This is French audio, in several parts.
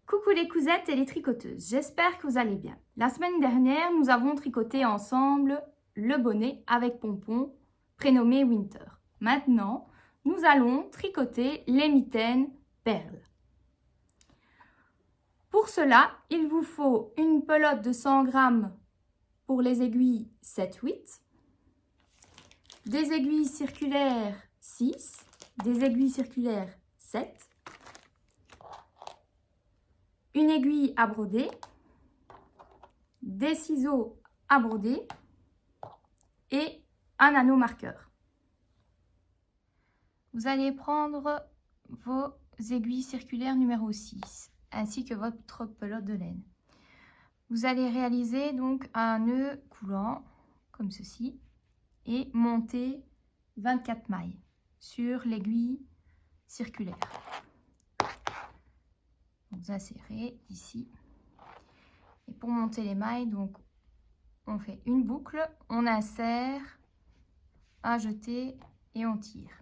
Coucou les cousettes et les tricoteuses, j'espère que vous allez bien. La semaine dernière, nous avons tricoté ensemble le bonnet avec pompon, prénommé Winter. Maintenant, nous allons tricoter les mitaines perles. Pour cela, il vous faut une pelote de 100 g pour les aiguilles 7-8, des aiguilles circulaires 6, des aiguilles circulaires 7, une aiguille à broder, des ciseaux à broder et un anneau marqueur. Vous allez prendre vos aiguilles circulaires numéro 6 ainsi que votre pelote de laine. Vous allez réaliser donc un nœud coulant comme ceci et monter 24 mailles sur l'aiguille circulaire. Vous insérez ici. Et pour monter les mailles, donc on fait une boucle, on insère, un jeté et on tire.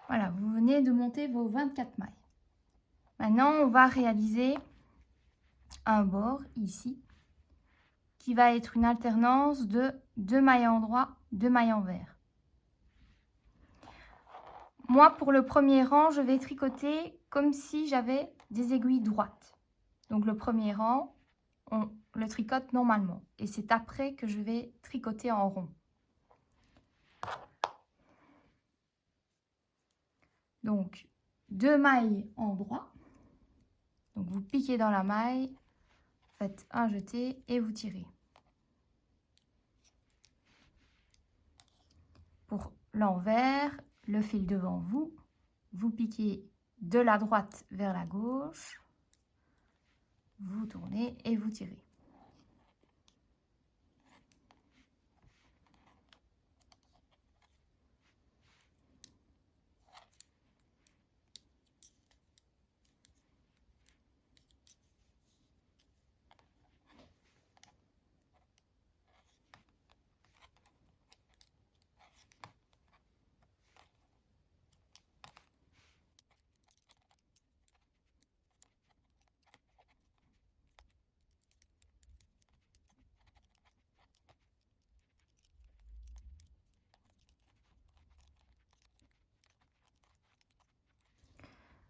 Voilà, vous venez de monter vos 24 mailles. Maintenant, on va réaliser un bord ici qui va être une alternance de 2 mailles en droit, 2 mailles envers. Moi, pour le premier rang, je vais tricoter comme si j'avais des aiguilles droites. Donc, le premier rang, on le tricote normalement. Et c'est après que je vais tricoter en rond. Donc, 2 mailles en droit. Donc, vous piquez dans la maille, faites un jeté et vous tirez. Pour l'envers, le fil devant vous, vous piquez de la droite vers la gauche, vous tournez et vous tirez.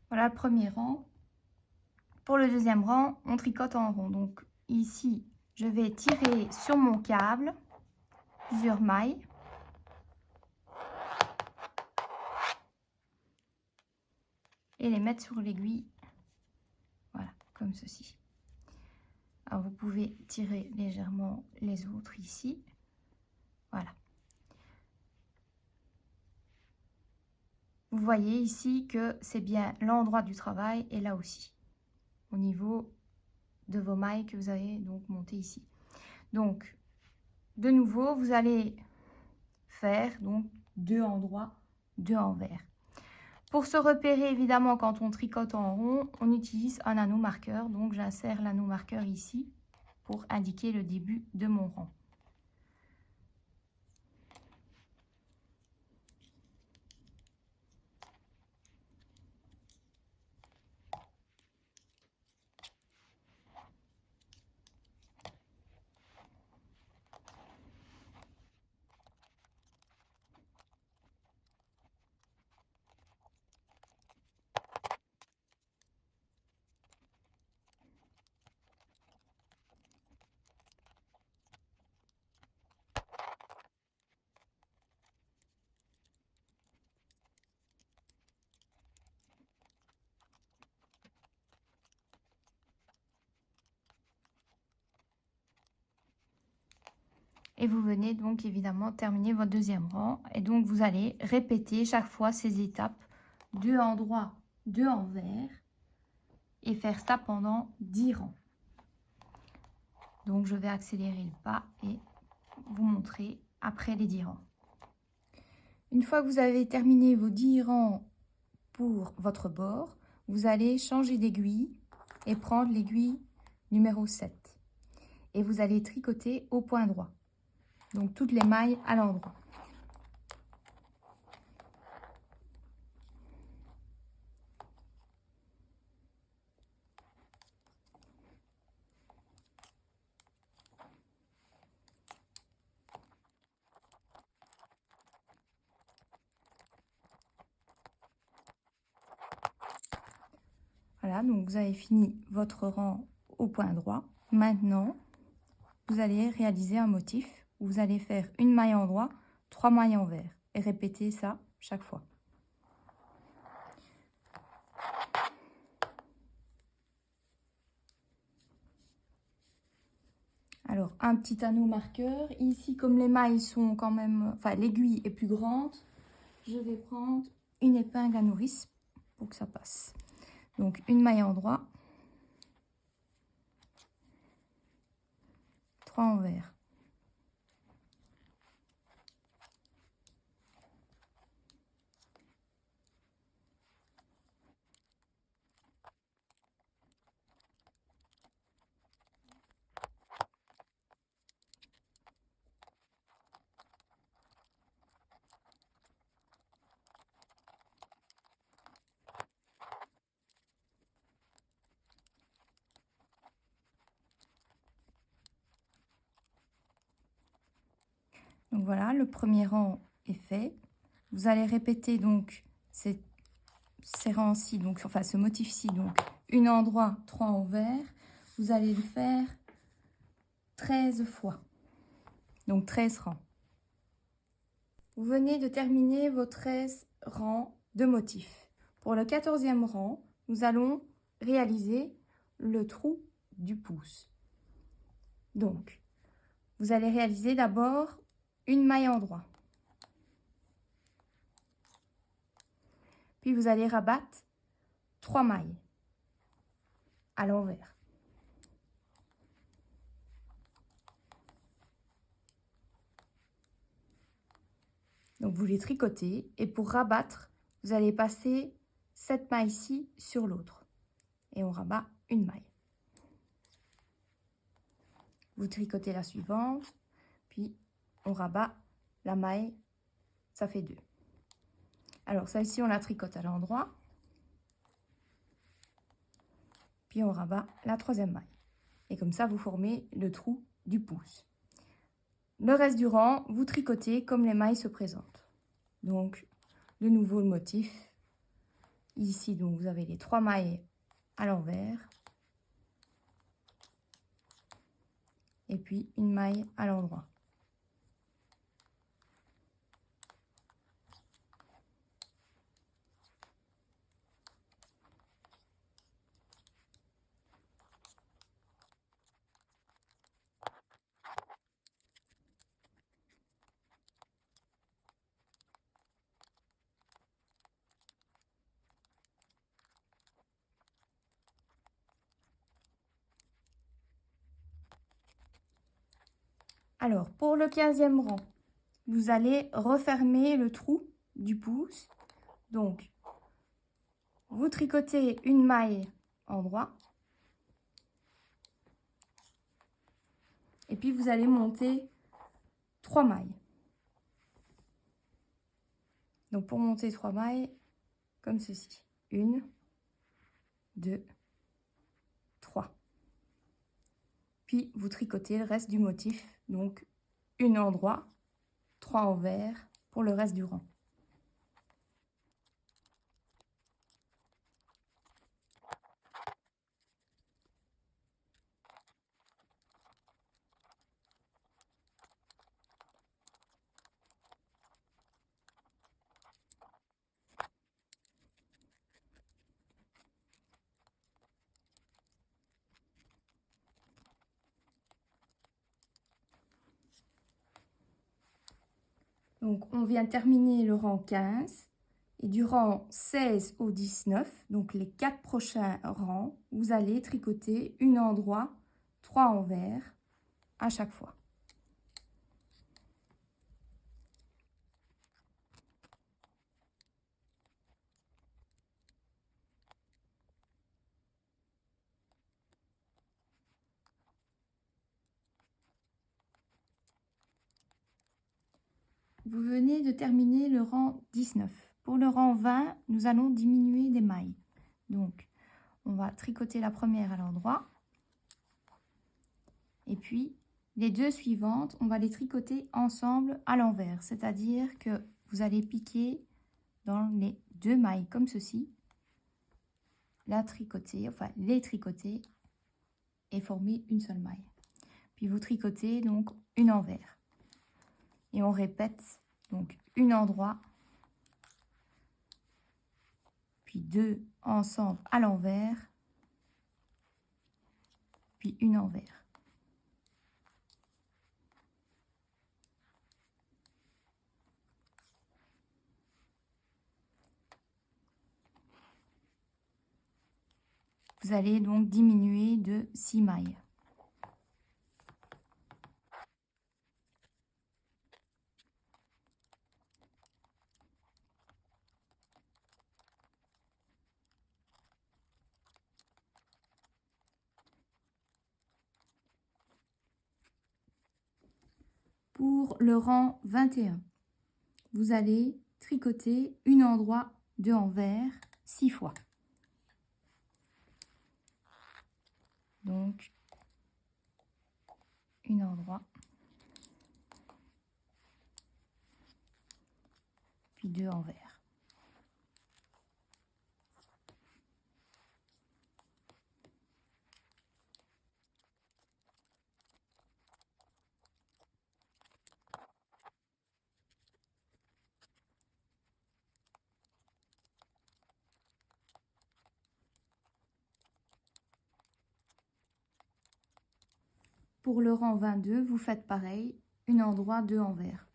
Voilà le premier rang. Pour le deuxième rang, on tricote en rond. Donc ici, je vais tirer sur mon câble plusieurs mailles. Et les mettre sur l'aiguille. Voilà, comme ceci. Alors vous pouvez tirer légèrement les autres ici. Voilà. Vous voyez ici que c'est bien l'endroit du travail et là aussi, au niveau de vos mailles que vous avez donc montées ici. Donc, de nouveau, vous allez faire donc 2 en droit, 2 envers. Pour se repérer, évidemment, quand on tricote en rond, on utilise un anneau marqueur. Donc, j'insère l'anneau marqueur ici pour indiquer le début de mon rang. Et vous venez donc évidemment terminer votre deuxième rang. Et donc vous allez répéter chaque fois ces étapes, 2 en droit, 2 envers. Et faire ça pendant 10 rangs. Donc je vais accélérer le pas et vous montrer après les 10 rangs. Une fois que vous avez terminé vos 10 rangs pour votre bord, vous allez changer d'aiguille et prendre l'aiguille numéro 7. Et vous allez tricoter au point droit. Donc toutes les mailles à l'endroit. Voilà, donc vous avez fini votre rang au point droit. Maintenant, vous allez réaliser un motif où vous allez faire une maille en droit, 3 mailles envers et répéter ça chaque fois. Alors, un petit anneau marqueur. Ici, comme les mailles sont quand même... Enfin, l'aiguille est plus grande, je vais prendre une épingle à nourrice pour que ça passe. Donc, une maille en droit, 3 envers. Donc voilà, le premier rang est fait. Vous allez répéter donc ces rangs-ci, donc enfin ce motif-ci, donc une en droit, 3 envers. Vous allez le faire 13 fois, donc 13 rangs. Vous venez de terminer vos 13 rangs de motifs. Pour le 14e rang, nous allons réaliser le trou du pouce. Donc, vous allez réaliser d'abord une maille en droit. Puis vous allez rabattre 3 mailles à l'envers. Donc vous les tricotez et pour rabattre, vous allez passer cette maille-ci sur l'autre. Et on rabat une maille. Vous tricotez la suivante, puis on rabat la maille, ça fait 2. Alors celle-ci, on la tricote à l'endroit. Puis on rabat la 3e maille. Et comme ça, vous formez le trou du pouce. Le reste du rang, vous tricotez comme les mailles se présentent. Donc, de nouveau le motif. Ici, donc, vous avez les 3 mailles à l'envers. Et puis, une maille à l'endroit. Alors, pour le 15e rang, vous allez refermer le trou du pouce. Donc, vous tricotez une maille en droit. Et puis, vous allez monter 3 mailles. Donc, pour monter 3 mailles, comme ceci. 1, 2, 3. Puis, vous tricotez le reste du motif. Donc, une en droit, 3 envers pour le reste du rang. Donc, on vient terminer le rang 15. Et du rang 16 au 19, donc les 4 prochains rangs, vous allez tricoter une en droit, 3 envers à chaque fois. vous venez de terminer le rang 19. Pour le rang 20, nous allons diminuer des mailles. Donc, on va tricoter la première à l'endroit. Et puis, les deux suivantes, on va les tricoter ensemble à l'envers. C'est-à-dire que vous allez piquer dans les deux mailles comme ceci. La tricoter, enfin les tricoter et former une seule maille. Puis vous tricotez donc une envers. Et on répète donc une endroit, puis deux ensemble à l'envers, puis une envers. Vous allez donc diminuer de 6 mailles. Pour le rang 21, vous allez tricoter une endroit, deux envers, 6 fois. Donc, une endroit, puis deux envers. Pour le rang 22, vous faites pareil, une endroit, deux envers.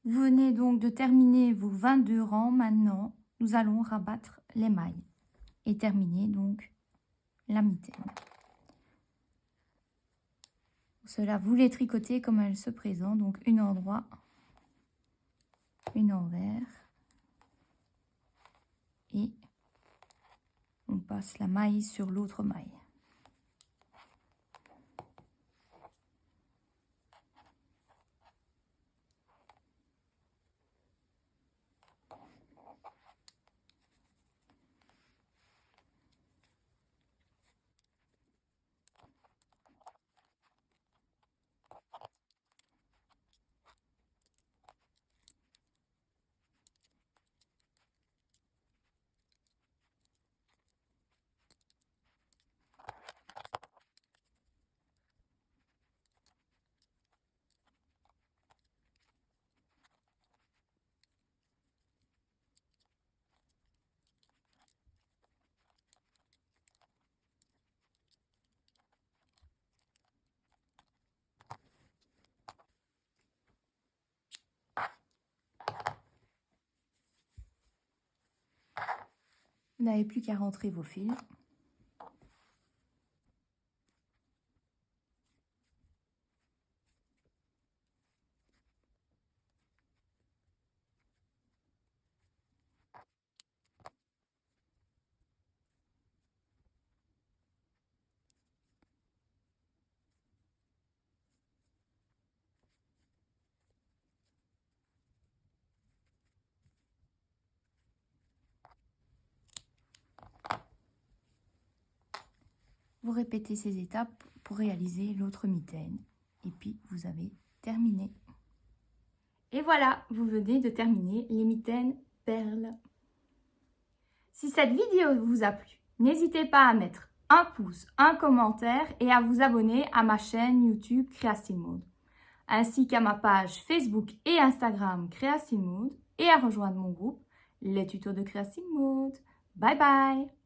Vous venez donc de terminer vos 22 rangs. Maintenant, nous allons rabattre les mailles et terminer donc la mitaine. Pour cela, vous les tricotez comme elle se présente. Donc une endroit, une envers et on passe la maille sur l'autre maille. Vous n'avez plus qu'à rentrer vos fils. Vous répétez ces étapes pour réaliser l'autre mitaine. Et puis, vous avez terminé. Et voilà, vous venez de terminer les mitaines perles. Si cette vidéo vous a plu, n'hésitez pas à mettre un pouce, un commentaire et à vous abonner à ma chaîne YouTube Créa-Style Mode, ainsi qu'à ma page Facebook et Instagram Créa-Style Mode et à rejoindre mon groupe Les Tutos de Créa-Style Mode. Bye bye!